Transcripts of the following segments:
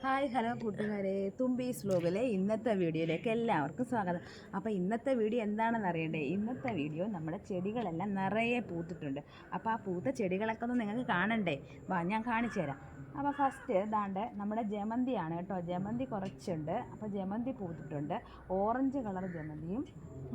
Hi hello കൂട്ടുകാരെ, തുമ്പീസ് വ്ലോഗിലെ ഇന്നത്തെ വീഡിയോയിലേക്ക് എല്ലാവർക്കും സ്വാഗതം. അപ്പോൾ ഇന്നത്തെ വീഡിയോ എന്താണെന്ന് അറിയണ്ടേ? ഇന്നത്തെ വീഡിയോ നമ്മുടെ ചെടികളെല്ലാം നിറയെ പൂത്തിട്ടുണ്ട്. അപ്പോൾ ആ പൂത്ത ചെടികളൊക്കെ ഒന്ന് നിങ്ങൾക്ക് കാണണ്ടേ? വാ, ഞാൻ കാണിച്ചു തരാം. അപ്പോൾ ഫസ്റ്റ് ദാണ്ട് നമ്മുടെ ജമന്തിയാണ് കേട്ടോ. ജമന്തി കുറച്ചുണ്ട്. അപ്പോൾ ജമന്തി പൂത്തിട്ടുണ്ട്. ഓറഞ്ച് കളർ ജമന്തിയും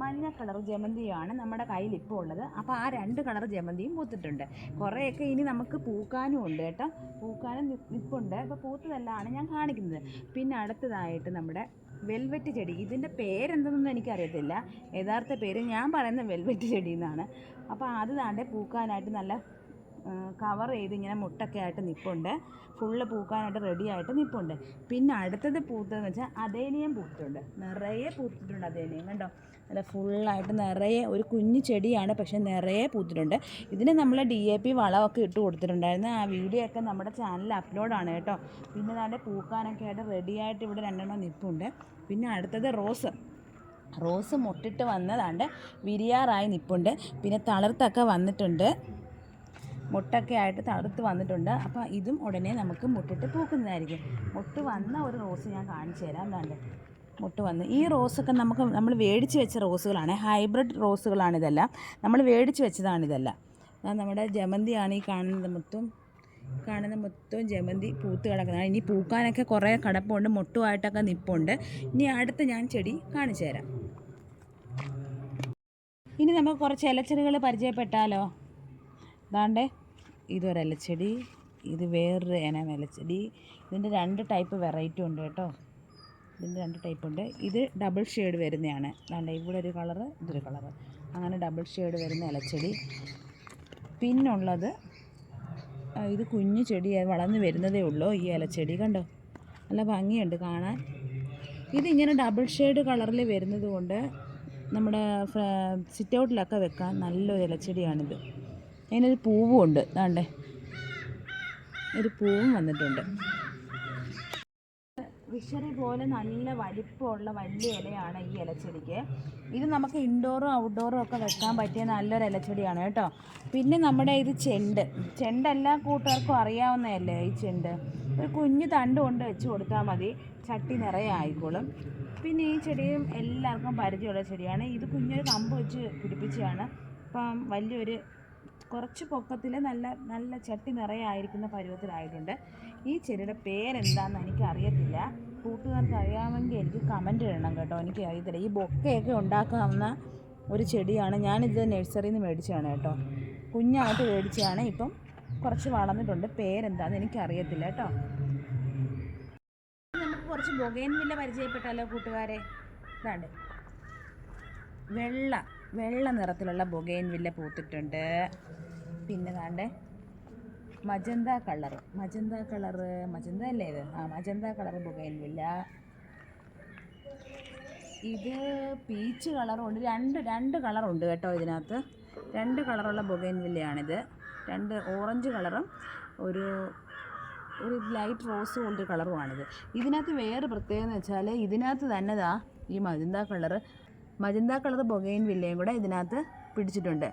മഞ്ഞ കളർ ജമന്തിയുമാണ് നമ്മുടെ കയ്യിൽ ഇപ്പോൾ ഉള്ളത്. അപ്പോൾ ആ രണ്ട് കളർ ജമന്തിയും പൂത്തിട്ടുണ്ട്. കുറേയൊക്കെ ഇനി നമുക്ക് പൂക്കാനും ഉണ്ട് കേട്ടോ. പൂക്കാനും നിൽപ്പുണ്ട്. അപ്പോൾ പൂത്തതെല്ലാമാണ് ഞാൻ കാണിക്കുന്നത്. പിന്നെ അടുത്തതായിട്ട് നമ്മുടെ വെൽവെറ്റ് ചെടി. ഇതിൻ്റെ പേരെന്തെന്നൊന്നും എനിക്കറിയത്തില്ല. യഥാർത്ഥ പേര് ഞാൻ പറയുന്ന വെൽവെറ്റ് ചെടി എന്നാണ്. അപ്പോൾ അത് താണ്ടെ പൂക്കാനായിട്ട് നല്ല കവർ ചെയ്ത് ഇങ്ങനെ മുട്ടൊക്കെ ആയിട്ട് നിൽപ്പുണ്ട്. ഫുള്ള് പൂക്കാനായിട്ട് റെഡി ആയിട്ട് നിൽപ്പുണ്ട്. പിന്നെ അടുത്തത് പൂത്തതെന്ന് വെച്ചാൽ അദേനിയം പൂത്തിട്ടുണ്ട്. നിറയെ പൂത്തിട്ടുണ്ട് അദേനിയം, കണ്ടോ? അല്ല, ഫുള്ളായിട്ട് നിറയെ ഒരു കുഞ്ഞു ചെടിയാണ്, പക്ഷേ നിറയെ പൂത്തിട്ടുണ്ട്. ഇതിന് നമ്മൾ DAP വളമൊക്കെ ഇട്ട് കൊടുത്തിട്ടുണ്ടായിരുന്നു. ആ വീഡിയോ ഒക്കെ നമ്മുടെ ചാനലിൽ അപ്ലോഡാണ് കേട്ടോ. പിന്നെ അതാണ്ട് പൂക്കാനൊക്കെ ആയിട്ട് റെഡിയായിട്ട് ഇവിടെ രണ്ടെണ്ണം നിൽപ്പുണ്ട്. പിന്നെ അടുത്തത് റോസ് മുട്ടിട്ട് വന്നതാണ്ട് വിരിയാറായി നിൽപ്പുണ്ട്. പിന്നെ തളിർത്തൊക്കെ വന്നിട്ടുണ്ട്, മുട്ടൊക്കെ ആയിട്ട് തളിർത്ത് വന്നിട്ടുണ്ട്. അപ്പോൾ ഇതും ഉടനെ നമുക്ക് മുട്ടിട്ട് പൂക്കുന്നതായിരിക്കും. മുട്ട് വന്ന ഒരു റോസ് ഞാൻ കാണിച്ചു തരാം. എന്താണ്ട് മുട്ട് വന്ന് ഈ റോസൊക്കെ നമ്മൾ മേടിച്ച് വെച്ച റോസുകളാണ്. ഹൈബ്രിഡ് റോസുകളാണിതെല്ലാം. നമ്മൾ മേടിച്ച് വെച്ചതാണിതെല്ലാം. നമ്മുടെ ജമന്തിയാണ് ഈ കാണുന്നത് മൊത്തം ജമന്തി പൂത്ത് കിടക്കുന്നതാണ്. ഇനി പൂക്കാനൊക്കെ കുറേ കിടപ്പുണ്ട്, മുട്ടുമായിട്ടൊക്കെ നിൽപ്പുണ്ട്. ഇനി അടുത്ത് ഞാൻ ചെടി കാണിച്ചു തരാം. ഇനി നമുക്ക് കുറച്ച് ഇലച്ചെടികൾ പരിചയപ്പെട്ടാലോ? അതാണ്ട് ഇതൊരു ഇലച്ചെടി, ഇത് വേറൊരു ഇനം ഇലച്ചെടി. ഇതിൻ്റെ 2 ടൈപ്പ് വെറൈറ്റി ഉണ്ട് കേട്ടോ. ഇതിൻ്റെ 2 ടൈപ്പ് ഉണ്ട്. ഇത് ഡബിൾ ഷെയ്ഡ് വരുന്നതാണ്. അതാണ്ട് ഇവിടെ ഒരു കളറ്, ഇതൊരു കളറ്, അങ്ങനെ ഡബിൾ ഷെയ്ഡ് വരുന്ന ഇലച്ചെടി. പിന്നുള്ളത് ഇത് കുഞ്ഞു ചെടി, വളർന്നു വരുന്നതേ ഉള്ളൂ. ഈ ഇലച്ചെടി കണ്ടോ, നല്ല ഭംഗിയുണ്ട് കാണാൻ. ഇതിങ്ങനെ ഡബിൾ ഷെയ്ഡ് കളറിൽ വരുന്നത് കൊണ്ട് നമ്മുടെ സിറ്റ് ഔട്ടിലൊക്കെ വെക്കാൻ നല്ലൊരു ഇലച്ചെടിയാണിത്. അതിനൊരു പൂവും ഉണ്ട്. ദാണ്ടേ ഒരു പൂവും വന്നിട്ടുണ്ട്. വിഷറി പോലെ നല്ല വലിപ്പമുള്ള വലിയ ഇലയാണ് ഈ ഇലച്ചെടിക്ക്. ഇത് നമുക്ക് ഇൻഡോറും ഔട്ട്ഡോറും ഒക്കെ വെക്കാൻ പറ്റിയ നല്ലൊരു ഇലച്ചെടിയാണ് കേട്ടോ. പിന്നെ നമ്മുടെ ഇത് ചെണ്ട് എല്ലാ കൂട്ടുകാർക്കും അറിയാവുന്നതല്ലേ ഈ ചെണ്ട്. ഒരു കുഞ്ഞു തണ്ട് കൊണ്ട് വെച്ച് കൊടുത്താൽ മതി, ചട്ടി നിറയെ ആയിക്കോളും. പിന്നെ ഈ ചെടിയും എല്ലാവർക്കും പരിചയമുള്ള ചെടിയാണ്. ഇത് കുഞ്ഞൊരു കമ്പ് വെച്ച് പിടിപ്പിച്ചതാണ്. ഇപ്പം വലിയൊരു കുറച്ച് പൊക്കത്തിൽ നല്ല ചട്ടി നിറയെ ആയിരിക്കുന്ന പരുവത്തിലായിട്ടുണ്ട്. ഈ ചെടിയുടെ പേരെന്താണെന്ന് എനിക്കറിയത്തില്ല. കൂട്ടുകാർക്ക് അറിയാമെങ്കിൽ എനിക്ക് കമൻറ്റ് ഇടണം കേട്ടോ. എനിക്ക് അറിയത്തില്ല. ഈ ബൊക്കയൊക്കെ ഉണ്ടാക്കാവുന്ന ഒരു ചെടിയാണ്. ഞാനിത് നഴ്സറിയിൽ നിന്ന് മേടിച്ചതാണ് കേട്ടോ. കുഞ്ഞായിട്ട് മേടിച്ചതാണ്. ഇപ്പം കുറച്ച് വളർന്നിട്ടുണ്ട്. പേരെന്താണെന്ന് എനിക്കറിയത്തില്ല കേട്ടോ. നമുക്ക് കുറച്ച് ബൊഗൈൻവില്ല പരിചയപ്പെട്ടാലോ കൂട്ടുകാരെ? ഇതാണ്ട് വെള്ള നിറത്തിലുള്ള ബൊഗൈൻവില്ല പൂത്തിട്ടുണ്ട്. പിന്നെ ദാണ്ട് മജന്ത അല്ലേ ഇത്? Magenta colour bougainvillea. ഇത് പീച്ച് കളറുണ്ട്. രണ്ട് കളറുണ്ട് കേട്ടോ ഇതിനകത്ത്. 2 കളറുള്ള ബൊഗൈൻവില്ലയാണിത്. 2 ഓറഞ്ച് കളറും ഒരു ലൈറ്റ് റോസ് പോലൊരു കളറുമാണിത്. ഇതിനകത്ത് വേറെ പ്രത്യേകത എന്ന് വെച്ചാൽ ഇതിനകത്ത് തന്നെ ഈ മജന്ത കളർ ബൊഗൈൻവില്ലയും കൂടെ ഇതിനകത്ത് പിടിച്ചിട്ടുണ്ട്.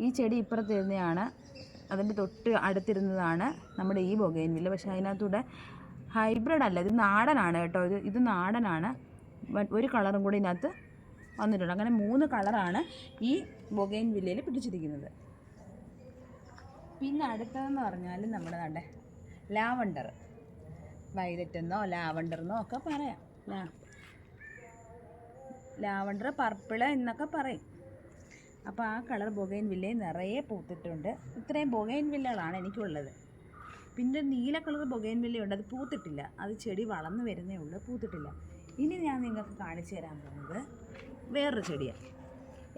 ഈ ചെടി ഇപ്പുറത്തിരുന്നതാണ്, അതിൻ്റെ തൊട്ട് അടുത്തിരുന്നതാണ് നമ്മുടെ ഈ ബൊഗൈൻവില്ല. പക്ഷേ അതിനകത്തൂടെ ഹൈബ്രിഡ് അല്ല, ഇത് നാടനാണ് കേട്ടോ. ഇത് നാടനാണ്. ഒരു കളറും കൂടി ഇതിനകത്ത് വന്നിട്ടുണ്ട്. അങ്ങനെ 3 കളറാണ് ഈ ബൊഗൈൻവില്ലയിൽ പിടിച്ചിരിക്കുന്നത്. പിന്നെ അടുത്തതെന്ന് പറഞ്ഞാൽ നമ്മുടെ നാടെ ലാവണ്ടർ, വയലറ്റ് എന്നോ ലാവണ്ടർ എന്നോ ഒക്കെ പറയാം. ലാവണ്ടർ, പർപ്പിള് എന്നൊക്കെ പറയും. അപ്പോൾ ആ കളർ ബൊഗൈൻവില്ലയിൽ നിറയെ പൂത്തിട്ടുണ്ട്. ഇത്രയും ബൊഗൈൻവില്ലകളാണ് എനിക്കുള്ളത്. പിന്നെ നീല കളർ ബൊഗൈൻവില്ലയുണ്ട്, അത് പൂത്തിട്ടില്ല. അത് ചെടി വളർന്നു വരുന്നേ ഉള്ളൂ, പൂത്തിട്ടില്ല. ഇനി ഞാൻ നിങ്ങൾക്ക് കാണിച്ചു തരാൻ പോകുന്നത് വേറൊരു ചെടിയാണ്.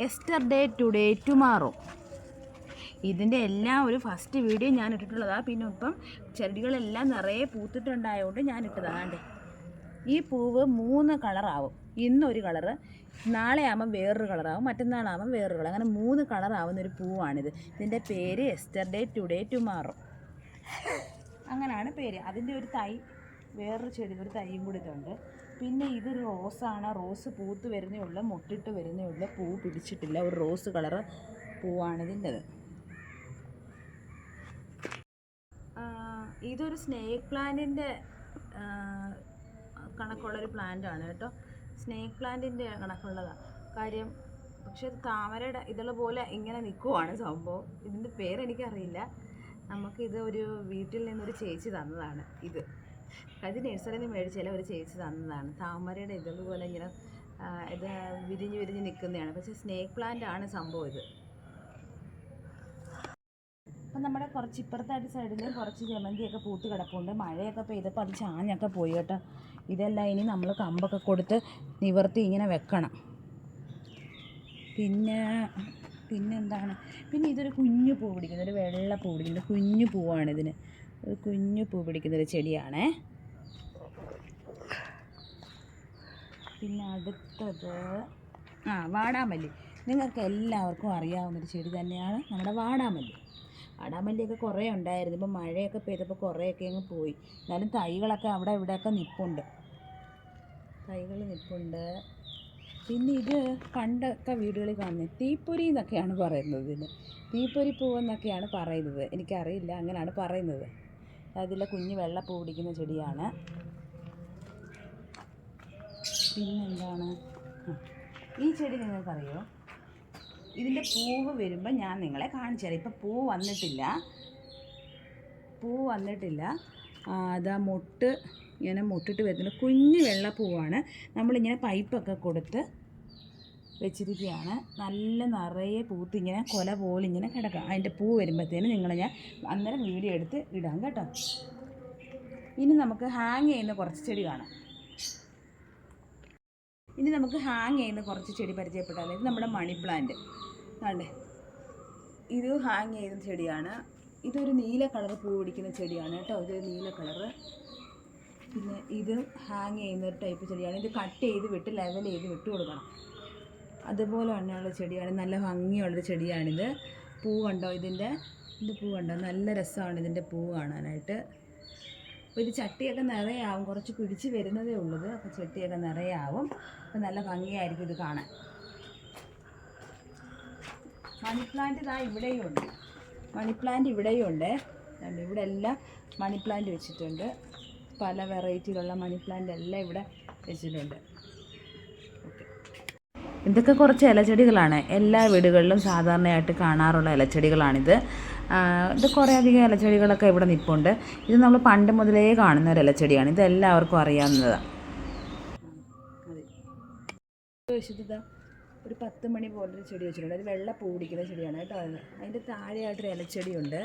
Yesterday today tomorrow. ഇതിൻ്റെ എല്ലാം ഒരു ഫസ്റ്റ് വീഡിയോ ഞാൻ ഇട്ടിട്ടുള്ളതാണ്. പിന്നെ ഇപ്പം ചെടികളെല്ലാം നിറയെ പൂത്തിട്ടുണ്ടായതുകൊണ്ട് ഞാൻ ഇട്ടതാണ്. ഈ പൂവ് 3 കളറാവും. ഇന്നൊരു കളറ്, നാളെ ആകുമ്പം വേറൊരു കളറാവും, മറ്റന്നാളാകുമ്പം വേറൊരു കളർ, അങ്ങനെ 3 കളറാവുന്നൊരു പൂവാണിത്. ഇതിൻ്റെ പേര് യെസ്റ്റർഡേ ടുഡേ ടുമാറോ, അങ്ങനെയാണ് പേര്. അതിൻ്റെ ഒരു തൈ, വേറൊരു ചെടി, ഒരു തൈയും കൂടി ഇതുണ്ട്. പിന്നെ ഇതൊരു റോസാണ്. റോസ് പൂത്ത് വരുന്നേ ഉള്ളൂ, മുട്ടിട്ട് വരുന്നേ ഉള്ളൂ, പൂ പിടിച്ചിട്ടില്ല. ഒരു റോസ് കളറ് പൂവാണിതിൻ്റെത്. ഇതൊരു സ്നേക്ക് പ്ലാന്റിൻ്റെ കണക്കുള്ളൊരു പ്ലാന്റാണ് കേട്ടോ. സ്നേക്ക് പ്ലാന്റിൻ്റെ കണക്കുള്ളതാണ് കാര്യം. പക്ഷെ താമരയുടെ ഇതുള്ള പോലെ ഇങ്ങനെ നിൽക്കുവാണ് സംഭവം. ഇതിൻ്റെ പേരെനിക്കറിയില്ല. നമുക്കിത് ഒരു വീട്ടിൽ നിന്നൊരു ചേച്ചി തന്നതാണ്. ഇത് നഴ്സറിയിൽ നിന്ന് മേടിച്ചാൽ ഒരു ചേച്ചി തന്നതാണ്. താമരയുടെ ഇതുപോലെ ഇങ്ങനെ ഇത് വിരിഞ്ഞ് നിൽക്കുന്നതാണ്. പക്ഷേ സ്നേക്ക് പ്ലാന്റ് ആണ് സംഭവം ഇത്. അപ്പം നമ്മുടെ കുറച്ച് ഇപ്പുറത്തായിട്ട് സൈഡിൽ കുറച്ച് ജമന്തിയൊക്കെ പൂത്ത് കിടപ്പുണ്ട്. മഴയൊക്കെ പെയ്തപ്പോൾ അത് ചാഞ്ഞൊക്കെ പോയി കേട്ടോ. ഇതെല്ലാം ഇനി നമ്മൾ കമ്പൊക്കെ കൊടുത്ത് നിവർത്തി ഇങ്ങനെ വെക്കണം. പിന്നെന്താണ്, പിന്നെ ഇതൊരു കുഞ്ഞു പൂ പിടിക്കുന്ന ഒരു വെള്ള പൂ പിടിക്കുന്ന കുഞ്ഞു പൂവാണ്. ഇതിന് ഒരു കുഞ്ഞു പൂ പിടിക്കുന്നൊരു ചെടിയാണേ. പിന്നെ അടുത്തത് വാടാമല്ലി. നിങ്ങൾക്ക് എല്ലാവർക്കും അറിയാവുന്നൊരു ചെടി തന്നെയാണ് നമ്മുടെ വാടാമല്ലി. വാടാമല്ലിയൊക്കെ കുറേ ഉണ്ടായിരുന്നു. ഇപ്പം മഴയൊക്കെ പെയ്തപ്പോൾ കുറേയൊക്കെ അങ്ങ് പോയി. എന്നാലും തൈകളൊക്കെ അവിടെ ഇവിടെയൊക്കെ നിൽപ്പുണ്ട്. പിന്നെ ഇത് പണ്ടൊക്കെ വീടുകളിൽ കാണുന്നത് തീപ്പൊരി എന്നൊക്കെയാണ് പറയുന്നത്. ഇതിന് തീപ്പൊരി പൂവെന്നൊക്കെയാണ് പറയുന്നത്. എനിക്കറിയില്ല, അങ്ങനെയാണ് പറയുന്നത്. അതിലെ കുഞ്ഞ് വെള്ള പൂ പിടിക്കുന്ന ചെടിയാണ്. പിന്നെന്താണ്, ഈ ചെടി നിങ്ങൾക്കറിയോ? ഇതിൻ്റെ പൂവ് വരുമ്പോൾ ഞാൻ നിങ്ങളെ കാണിച്ചു തരാം. ഇപ്പം പൂ വന്നിട്ടില്ല. അതാ ഇങ്ങനെ മൊട്ടിട്ട് വരുന്നുണ്ട്. കുഞ്ഞ് വെള്ളപ്പൂവാണ്. നമ്മളിങ്ങനെ പൈപ്പൊക്കെ കൊടുത്ത് വെച്ചിരിക്കുകയാണ്. നല്ല നിറയെ പൂത്തിങ്ങനെ കൊല പോലെ ഇങ്ങനെ കിടക്കാം. അതിൻ്റെ പൂ വരുമ്പോഴത്തേന് ഞാൻ അന്നേരം വീഡിയോ എടുത്ത് ഇടാം കേട്ടോ. ഇനി നമുക്ക് ഹാങ് ചെയ്യുന്ന കുറച്ച് ചെടി കാണാം. പരിചയപ്പെട്ടാൽ ഇത് നമ്മുടെ മണി പ്ലാന്റ് ആണ്ടേ. ഇത് ഹാങ് ചെയ്യുന്ന ചെടിയാണ്. ഇതൊരു നീല കളർ പൂ പിടിക്കുന്ന ചെടിയാണ് കേട്ടോ. ഇതൊരു നീല കളറ്. പിന്നെ ഇത് ഹാങ് ചെയ്യുന്ന ഒരു ടൈപ്പ് ചെടിയാണ്. ഇത് കട്ട് ചെയ്ത് ലെവൽ ചെയ്ത് വിട്ട് കൊടുക്കണം. അതുപോലെ തന്നെയുള്ള ചെടിയാണ്. നല്ല ഭംഗിയുള്ളൊരു ചെടിയാണിത്. പൂ കണ്ടോ? ഇതിൻ്റെ പൂ കണ്ടോ? നല്ല രസമാണ് ഇതിൻ്റെ പൂ കാണാനായിട്ട്. അപ്പോൾ ഇത് ചട്ടിയൊക്കെ നിറയാവും. കുറച്ച് പിടിച്ച് വരുന്നതേ ഉള്ളത്. അപ്പോൾ ചട്ടിയൊക്കെ നിറയാവും. അപ്പോൾ നല്ല ഭംഗിയായിരിക്കും ഇത് കാണാൻ. മണി പ്ലാന്റ് ഇവിടെയും ഉണ്ട്. ഇവിടെ എല്ലാം മണി പ്ലാന്റ് വെച്ചിട്ടുണ്ട്. പല വെറൈറ്റിയിലുള്ള മണി പ്ലാന്റ് എല്ലാം ഇവിടെ വെച്ചിട്ടുണ്ട്. ഇതൊക്കെ കുറച്ച് ഇലച്ചെടികളാണ്. എല്ലാ വീടുകളിലും സാധാരണയായിട്ട് കാണാറുള്ള ഇലച്ചെടികളാണിത്. ഇത് കുറേ അധികം ഇലച്ചെടികളൊക്കെ ഇവിടെ നിൽപ്പുണ്ട്. ഇത് നമ്മൾ പണ്ട് മുതലേ കാണുന്ന ഒരു ഇലച്ചെടിയാണ്. ഇത് എല്ലാവർക്കും അറിയാവുന്നതാണ്. ഒരു 10 മണി പോലൊരു ചെടി വെച്ചിട്ടുണ്ട്. അത് വെള്ള പൂ പിടിക്കുന്ന ചെടിയാണ് കേട്ടോ. അതിൻ്റെ താഴെയായിട്ടൊരു ഇലച്ചെടിയുണ്ട്.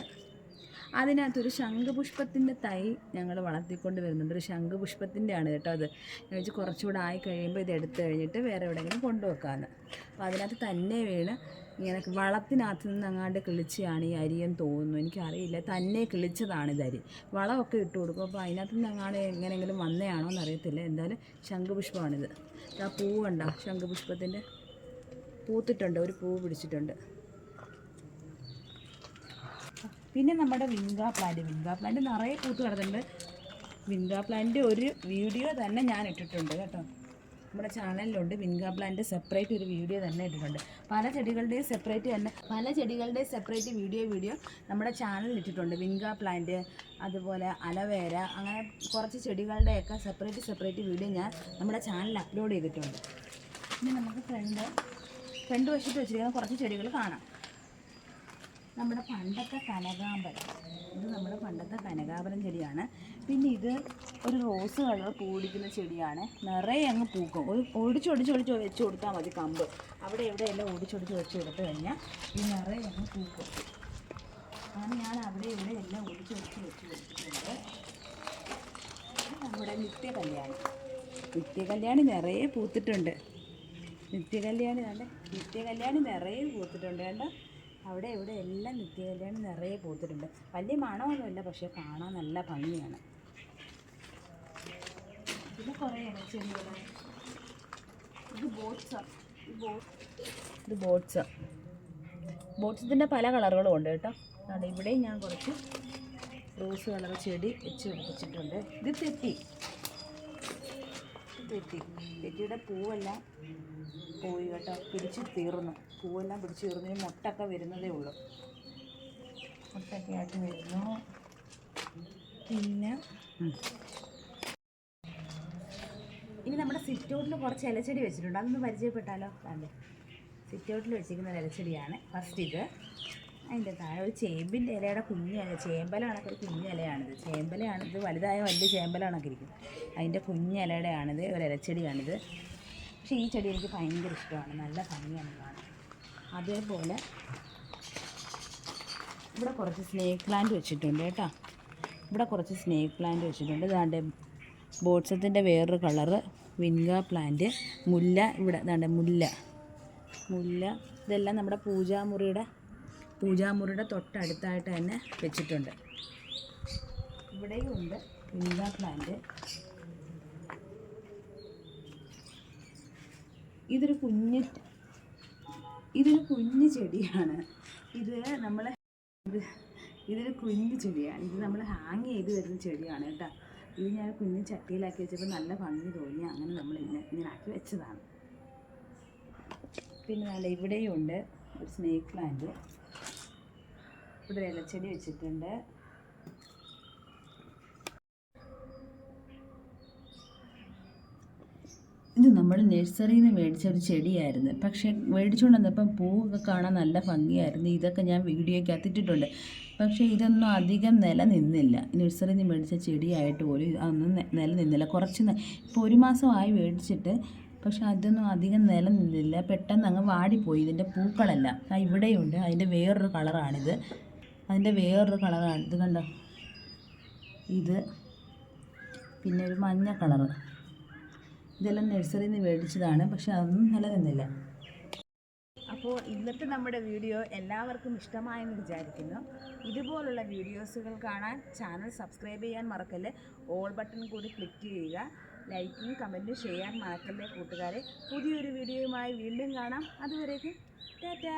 അതിനകത്തൊരു ശംഖുപുഷ്പത്തിൻ്റെ തൈ ഞങ്ങൾ വളർത്തിക്കൊണ്ട് വരുന്നുണ്ട്. ഒരു ശംഖുപുഷ്പത്തിൻ്റെ ആണ് കേട്ടോ അത്. ഞാൻ വെച്ച് കുറച്ചുകൂടെ ആയി കഴിയുമ്പോൾ ഇത് എടുത്തു കഴിഞ്ഞിട്ട് വേറെ എവിടെയെങ്കിലും കൊണ്ടുവെക്കാമെന്ന്. അപ്പോൾ അതിനകത്ത് തന്നെ വീണ് ഇങ്ങനെ വളത്തിനകത്ത് നിന്ന് അങ്ങാണ്ട് കിളിച്ചാണ് ഈ അരിയെന്ന് തോന്നുന്നു. എനിക്കറിയില്ല, തന്നെ കിളിച്ചതാണ് ഇത് അരി. വളമൊക്കെ ഇട്ട് കൊടുക്കും. അപ്പോൾ അതിനകത്ത് നിന്ന് അങ്ങാണ്ട് എങ്ങനെയെങ്കിലും വന്നതാണോ എന്നറിയത്തില്ല. എന്തായാലും ശംഖുപുഷ്പമാണിത്. ആ പൂവുണ്ടോ? ശംഖുപുഷ്പത്തിൻ്റെ പൂത്തിട്ടുണ്ട്. ഒരു പൂ പിടിച്ചിട്ടുണ്ട്. പിന്നെ നമ്മുടെ വിങ്കാ പ്ലാന്റ് നിറയെ പൂത്ത് കിടക്കുന്നുണ്ട്. വിങ്കാ പ്ലാന്റ് ഒരു വീഡിയോ തന്നെ ഞാൻ ഇട്ടിട്ടുണ്ട് കേട്ടോ. നമ്മുടെ ചാനലിലുണ്ട്. വിങ്കാ പ്ലാന്റ് സെപ്പറേറ്റ് ഒരു വീഡിയോ തന്നെ ഇട്ടിട്ടുണ്ട്. പല ചെടികളുടെയും സെപ്പറേറ്റ് വീഡിയോ നമ്മുടെ ചാനലിൽ ഇട്ടിട്ടുണ്ട്. വിങ്കാ പ്ലാന്റ്, അതുപോലെ അലവേര, അങ്ങനെ കുറച്ച് ചെടികളുടെയൊക്കെ സെപ്പറേറ്റ് വീഡിയോ ഞാൻ നമ്മുടെ ചാനലിൽ അപ്ലോഡ് ചെയ്തിട്ടുണ്ട്. ഇനി നമുക്ക് ഫ്രണ്ട് വശത്ത് വെച്ചിരിക്കുന്ന കുറച്ച് ചെടികൾ കാണാം. നമ്മുടെ പണ്ടത്തെ കനകാമ്പരം ചെടിയാണ്. പിന്നെ ഇത് ഒരു റോസ് കളർ പൂടിക്കുന്ന ചെടിയാണ്. നിറയെ അങ്ങ് പൂക്കും. ഒടിച്ചൊടിച്ച് വെച്ച് കൊടുത്താൽ മതി കമ്പ്. അവിടെ എല്ലാം ഒടിച്ചൊടിച്ച് വെച്ച് കൊടുത്തു കഴിഞ്ഞാൽ ഈ നിറയെ അങ്ങ് പൂക്കും. അങ്ങനെ ഞാൻ അവിടെ എല്ലാം ഒടിച്ചൊടിച്ച് വെച്ച് കൊടുത്തിട്ടുണ്ട്. നമ്മുടെ നിത്യകല്യാണി നിറയെ പൂത്തിട്ടുണ്ട്. നിത്യകല്യാണി നിറയെ പൂത്തിട്ടുണ്ട് കേട്ടോ. അവിടെ എല്ലാം നിത്യകല്യാണി നിറയെ പൂത്തിട്ടുണ്ട്. വലിയ മണമൊന്നുമില്ല, പക്ഷേ കാണാൻ നല്ല ഭംഗിയാണ്. പിന്നെ കുറേ ഇലച്ചെടികൾ. ഇത് ബോട്ട്സത്തിൻ്റെ പല കളറുകളും ഉണ്ട് കേട്ടോ. അതുകൊണ്ട് ഇവിടെയും ഞാൻ കുറച്ച് റോസ് കളർ ചെടി വെച്ച് പിടിപ്പിച്ചിട്ടുണ്ട്. ഇത് തെറ്റിയുടെ പൂവെല്ലാം പോയി കേട്ടോ. പൂവെല്ലാം പിടിച്ച് തീർന്നു. മുട്ടൊക്കെ വരുന്നതേ ഉള്ളൂ. മുട്ടൊക്കെ ആയിട്ട് വരുന്നു. പിന്നെ ഇനി നമ്മുടെ സിറ്റ് ഔട്ടിൽ കുറച്ച് ഇലച്ചെടി വെച്ചിട്ടുണ്ട്, അതൊന്ന് പരിചയപ്പെട്ടാലോ? അതെ, സിറ്റ് ഔട്ടിൽ വെച്ചിരിക്കുന്ന ഒരു ഇലച്ചെടിയാണ് ഫസ്റ്റ് ഇത്. അതിൻ്റെ താഴെ ഒരു ചേമ്പിൻ്റെ ഇലയുടെ കുഞ്ഞ് ഇല, ചേമ്പലാണൊക്കെ ഒരു കുഞ്ഞ് ഇലയാണിത്. ചേമ്പലയാണിത്, വലുതായ വലിയ ചേമ്പലാണൊക്കെ ഇരിക്കും. അതിൻ്റെ കുഞ്ഞ് ഇലയുടെയാണിത്, ഒരു ഇലച്ചെടിയാണിത്. പക്ഷേ ഈ ചെടി എനിക്ക് ഭയങ്കര ഇഷ്ടമാണ്, നല്ല ഭംഗിയാണ് കാണാൻ. അതേപോലെ ഇവിടെ കുറച്ച് സ്നേക്ക് പ്ലാന്റ് വെച്ചിട്ടുണ്ട് കേട്ടോ. ഇവിടെ കുറച്ച് സ്നേക്ക് പ്ലാന്റ് വെച്ചിട്ടുണ്ട്. ഇതാണ്ട് ബോട്ട്സത്തിൻ്റെ വേറൊരു കളറ് വിൻഗ പ്ലാന്റ്, മുല്ല. ഇവിടെ ഇതാണ്ട് മുല്ല. ഇതെല്ലാം നമ്മുടെ പൂജാമുറിയുടെ തൊട്ടടുത്തായിട്ട് തന്നെ വെച്ചിട്ടുണ്ട്. ഇവിടെയും ഉണ്ട് വിൻഗ പ്ലാന്റ്. ഇതൊരു കുഞ്ഞ് ചെടിയാണ്. ഇതൊരു കുഞ്ഞ് ചെടിയാണ്. ഇത് നമ്മൾ ഹാങ് ചെയ്ത് വരുന്ന ചെടിയാണ് കേട്ടോ. ഇത് ഞാൻ കുഞ്ഞ് ചട്ടിയിലാക്കി വെച്ചപ്പോൾ നല്ല ഭംഗി തോന്നി, അങ്ങനെ നമ്മൾ ഇങ്ങനെ ആക്കി വെച്ചതാണ്. പിന്നെ നല്ല ഇവിടെയും ഉണ്ട് ഒരു സ്നേക്ക് പ്ലാന്റ്. ഇവിടെ ഇലച്ചെടി വെച്ചിട്ടുണ്ട്. ഇത് നമ്മൾ നഴ്സറിയിൽ നിന്ന് മേടിച്ച ഒരു ചെടിയായിരുന്നു. പക്ഷേ മേടിച്ചുകൊണ്ട് വന്നപ്പം പൂവൊക്കെ കാണാൻ നല്ല ഭംഗിയായിരുന്നു. ഇതൊക്കെ ഞാൻ വീഡിയോയ്ക്ക് ഇട്ടിട്ടുണ്ട്. പക്ഷേ ഇതൊന്നും അധികം നിലനിന്നില്ല. നഴ്സറിയിൽ നിന്ന് മേടിച്ച ചെടിയായിട്ട് പോലും അതൊന്നും നിലനിന്നില്ല. ഇപ്പോൾ 1 മാസമായി മേടിച്ചിട്ട്, പക്ഷെ അതൊന്നും അധികം നിലനിന്നില്ല. പെട്ടെന്ന് അങ്ങ് വാടിപ്പോയി ഇതിൻ്റെ പൂക്കളെല്ലാം. ഇവിടെയുണ്ട്, അതിൻ്റെ വേറൊരു കളറാണിത്. ഇത് കണ്ടോ, ഇത് പിന്നെ ഒരു മഞ്ഞ കളറ്. ഇതെല്ലാം നഴ്സറിയിൽ നിന്ന് മേടിച്ചതാണ്, പക്ഷെ അതൊന്നും നിലനിന്നില്ല. അപ്പോൾ ഇന്നത്തെ നമ്മുടെ വീഡിയോ എല്ലാവർക്കും ഇഷ്ടമായെന്ന് വിചാരിക്കുന്നു. ഇതുപോലുള്ള വീഡിയോസുകൾ കാണാൻ ചാനൽ സബ്സ്ക്രൈബ് ചെയ്യാൻ മറക്കല്ലേ. ഓൾ ബട്ടൺ കൂടി ക്ലിക്ക് ചെയ്യുക. ലൈക്കും കമൻറ്റും ചെയ്യാൻ മറക്കല്ലേ കൂട്ടുകാരെ. പുതിയൊരു വീഡിയോയുമായി വീണ്ടും കാണാം. അതുവരേക്കും ടാറ്റാ.